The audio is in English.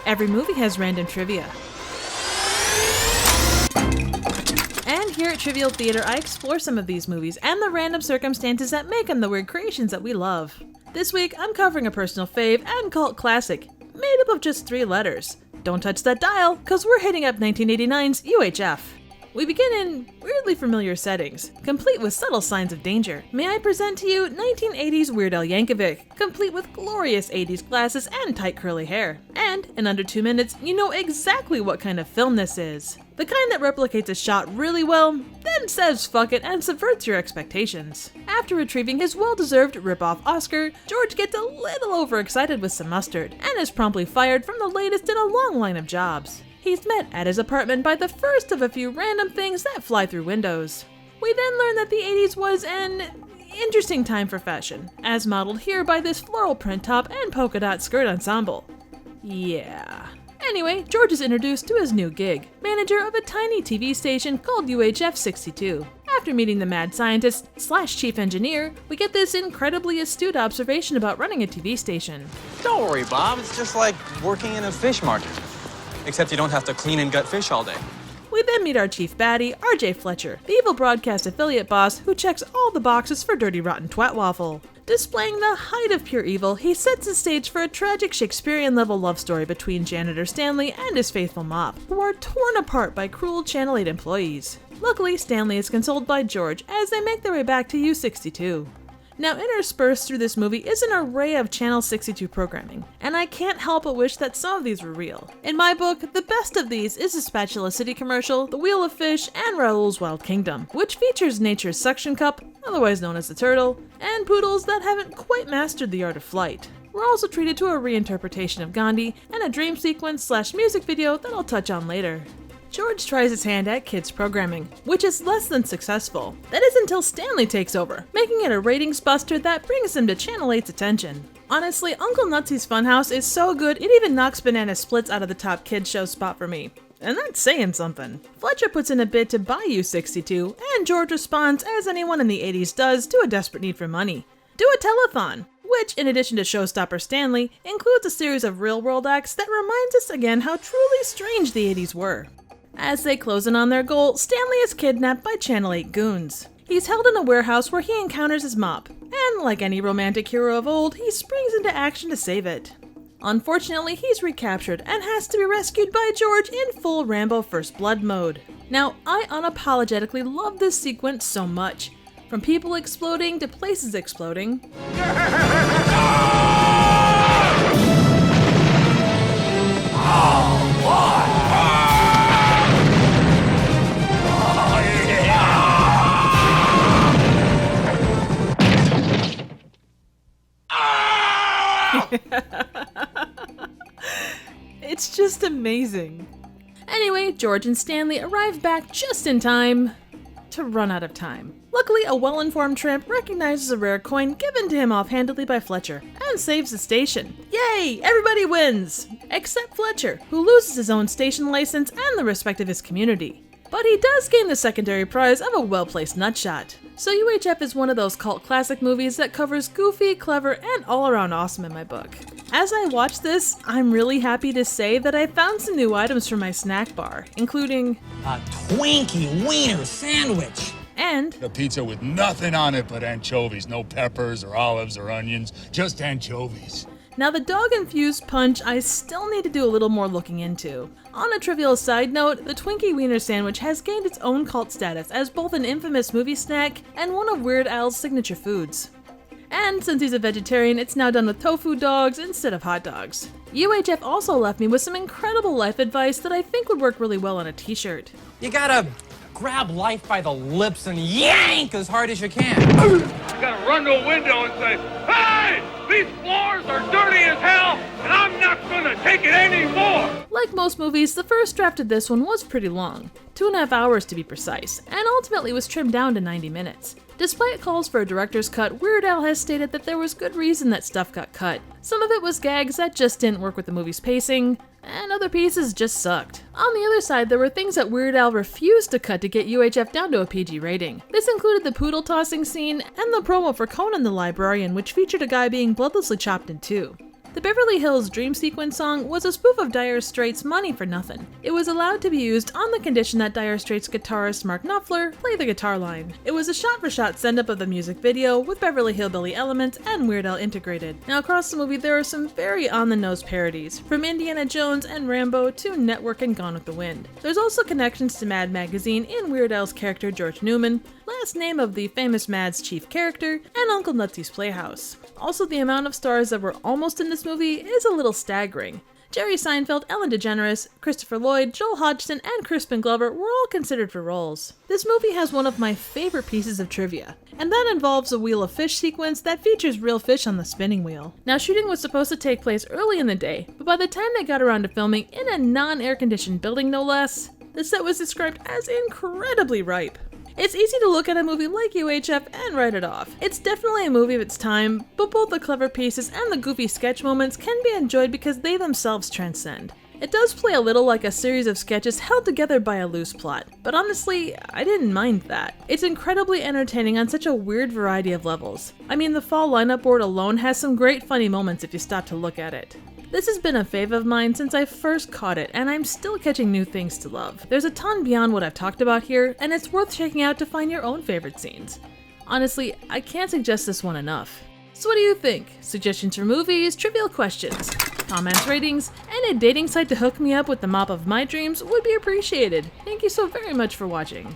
Every movie has random trivia. And here at Trivial Theater, I explore some of these movies and the random circumstances that make them the weird creations that we love. This week, I'm covering a personal fave and cult classic, made up of just 3 letters. Don't touch that dial, cause we're hitting up 1989's UHF. We begin in weirdly familiar settings, complete with subtle signs of danger. May I present to you 1980s Weird Al Yankovic, complete with glorious 80s glasses and tight curly hair. And in under 2 minutes, you know exactly what kind of film this is. The kind that replicates a shot really well, then says fuck it and subverts your expectations. After retrieving his well-deserved rip-off Oscar, George gets a little overexcited with some mustard, and is promptly fired from the latest in a long line of jobs. He's met at his apartment by the first of a few random things that fly through windows. We then learn that the 80s was an interesting time for fashion, as modeled here by this floral print top and polka dot skirt ensemble. Yeah. Anyway, George is introduced to his new gig, manager of a tiny TV station called UHF 62. After meeting the mad scientist / chief engineer, we get this incredibly astute observation about running a TV station. Don't worry, Bob. It's just like working in a fish market. Except you don't have to clean and gut fish all day. We then meet our chief baddie, RJ Fletcher, the evil broadcast affiliate boss who checks all the boxes for Dirty Rotten Twat Waffle. Displaying the height of pure evil, he sets the stage for a tragic Shakespearean-level love story between janitor Stanley and his faithful mop, who are torn apart by cruel Channel 8 employees. Luckily, Stanley is consoled by George as they make their way back to U62. Now, interspersed through this movie is an array of Channel 62 programming, and I can't help but wish that some of these were real. In my book, the best of these is the Spatula City commercial, The Wheel of Fish, and Raoul's Wild Kingdom, which features nature's suction cup, otherwise known as the turtle, and poodles that haven't quite mastered the art of flight. We're also treated to a reinterpretation of Gandhi, and a dream sequence / music video that I'll touch on later. George tries his hand at kids programming, which is less than successful. That is until Stanley takes over, making it a ratings buster that brings him to Channel 8's attention. Honestly, Uncle Nutsy's Funhouse is so good it even knocks Banana Splits out of the top kids show spot for me. And that's saying something. Fletcher puts in a bid to buy U62, and George responds as anyone in the 80s does to a desperate need for money. Do a telethon, which, in addition to Showstopper Stanley, includes a series of real-world acts that reminds us again how truly strange the 80s were. As they close in on their goal, Stanley is kidnapped by Channel 8 goons. He's held in a warehouse where he encounters his mop, and like any romantic hero of old, he springs into action to save it. Unfortunately, he's recaptured and has to be rescued by George in full Rambo First Blood mode. Now, I unapologetically love this sequence so much. From people exploding to places exploding. It's just amazing. Anyway, George and Stanley arrive back just in time to run out of time. Luckily, a well-informed tramp recognizes a rare coin given to him offhandedly by Fletcher and saves the station. Yay! Everybody wins! Except Fletcher, who loses his own station license and the respect of his community. But he does gain the secondary prize of a well-placed nutshot. So UHF is one of those cult classic movies that covers goofy, clever, and all-around awesome in my book. As I watch this, I'm really happy to say that I found some new items for my snack bar, including a Twinkie Wiener Sandwich. And a pizza with nothing on it but anchovies, no peppers or olives or onions, just anchovies. Now the dog-infused punch I still need to do a little more looking into. On a trivial side note, the Twinkie Wiener Sandwich has gained its own cult status as both an infamous movie snack and one of Weird Al's signature foods. And since he's a vegetarian, it's now done with tofu dogs instead of hot dogs. UHF also left me with some incredible life advice that I think would work really well on a t-shirt. You gotta grab life by the lips and yank as hard as you can. You gotta run to a window and say, "Hey! These floors are dirty as hell, and I'm not gonna take it anymore!" Like most movies, the first draft of this one was pretty long, 2.5 hours to be precise, and ultimately was trimmed down to 90 minutes. Despite calls for a director's cut, Weird Al has stated that there was good reason that stuff got cut. Some of it was gags that just didn't work with the movie's pacing, and other pieces just sucked. On the other side, there were things that Weird Al refused to cut to get UHF down to a PG rating. This included the poodle tossing scene and the promo for Conan the Librarian, which featured a guy being bloodlessly chopped in two. The Beverly Hills Dream Sequence song was a spoof of Dire Straits' Money for Nothing. It was allowed to be used on the condition that Dire Straits guitarist Mark Knopfler play the guitar line. It was a shot-for-shot send-up of the music video with Beverly Hillbilly elements and Weird Al integrated. Now across the movie there are some very on-the-nose parodies, from Indiana Jones and Rambo to Network and Gone with the Wind. There's also connections to Mad Magazine in Weird Al's character George Newman, last name of the famous Mad's chief character, and Uncle Nutsy's Playhouse. Also, the amount of stars that were almost in this movie is a little staggering. Jerry Seinfeld, Ellen DeGeneres, Christopher Lloyd, Joel Hodgson, and Crispin Glover were all considered for roles. This movie has one of my favorite pieces of trivia, and that involves a Wheel of Fish sequence that features real fish on the spinning wheel. Now, shooting was supposed to take place early in the day, but by the time they got around to filming in a non-air-conditioned building no less, the set was described as incredibly ripe. It's easy to look at a movie like UHF and write it off. It's definitely a movie of its time, but both the clever pieces and the goofy sketch moments can be enjoyed because they themselves transcend. It does play a little like a series of sketches held together by a loose plot, but honestly, I didn't mind that. It's incredibly entertaining on such a weird variety of levels. I mean, the fall lineup board alone has some great funny moments if you stop to look at it. This has been a fave of mine since I first caught it, and I'm still catching new things to love. There's a ton beyond what I've talked about here, and it's worth checking out to find your own favorite scenes. Honestly, I can't suggest this one enough. So what do you think? Suggestions for movies, trivial questions, comments, ratings, and a dating site to hook me up with the mop of my dreams would be appreciated. Thank you so very much for watching.